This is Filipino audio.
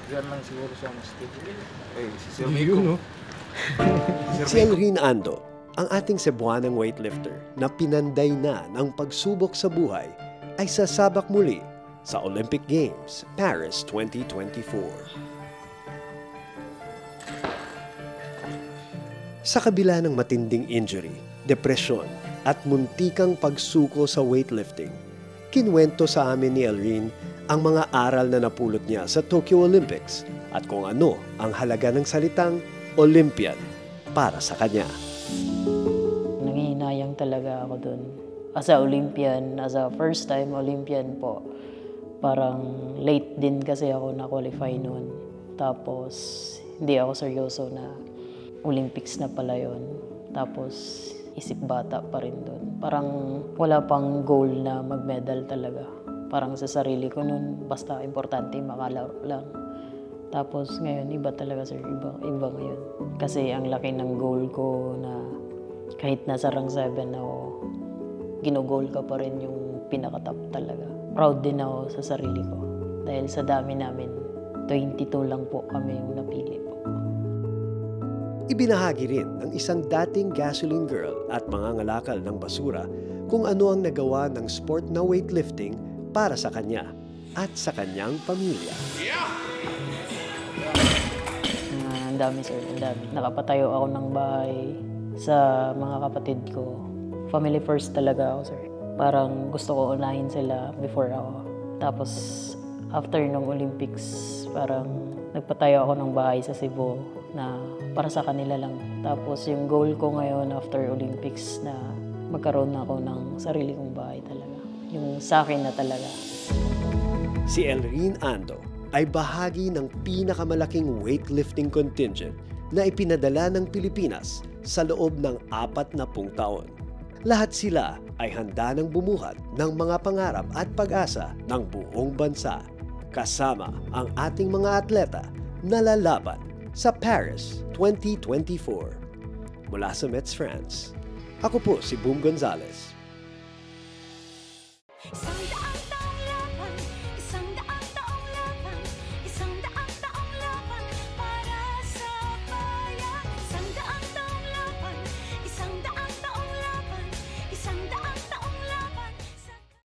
Diyan lang siguro siya mistake. Eh, si Sir Yun, no? Si Elrin Ando, ang ating Cebuanang weightlifter na pinanday na ng pagsubok sa buhay, ay sasabak muli sa Olympic Games, Paris 2024. Sa kabila ng matinding injury, depresyon at muntikang pagsuko sa weightlifting, kinwento sa amin ni Elrin ang mga aral na napulot niya sa Tokyo Olympics at kung ano ang halaga ng salitang Olympian para sa kanya. Nangihinayang talaga ako dun. As a Olympian, as a first time Olympian po, parang late din kasi ako na-qualify noon. Tapos, hindi ako seryoso na Olympics na pala yun. Tapos, isip bata pa rin doon. Parang wala pang goal na mag-medal talaga. Parang sa sarili ko noon, basta importante makalaro lang. Tapos ngayon, iba talaga sir, iba ngayon. Kasi ang laki ng goal ko na kahit nasa rank 7 ako, ginugol ka pa rin yung pinaka-top talaga. Proud din ako sa sarili ko. Dahil sa dami namin, 22 lang po kami yung napili po. Ibinahagi rin ng isang dating gasoline girl at mangangalakal ng basura kung ano ang nagawa ng sport na weightlifting para sa kanya at sa kanyang pamilya. Ang dami sir, ang dami. Nakapatayo ako ng bahay sa mga kapatid ko. Family first talaga ako sir. Parang gusto ko unahin sila before ako. Tapos after ng Olympics, parang nagpatayo ako ng bahay sa Cebu na para sa kanila lang. Tapos yung goal ko ngayon after Olympics na magkaroon ako ng sarili kong bahay talaga. Yung sa akin na talaga. Si Elrin Ando ay bahagi ng pinakamalaking weightlifting contingent na ipinadala ng Pilipinas sa loob ng 40 taon. Lahat sila ay handa ng bumuhat ng mga pangarap at pag-asa ng buong bansa, kasama ang ating mga atleta na lalaban sa Paris 2024. Mula sa Metz, France, ako po si Boom Gonzalez.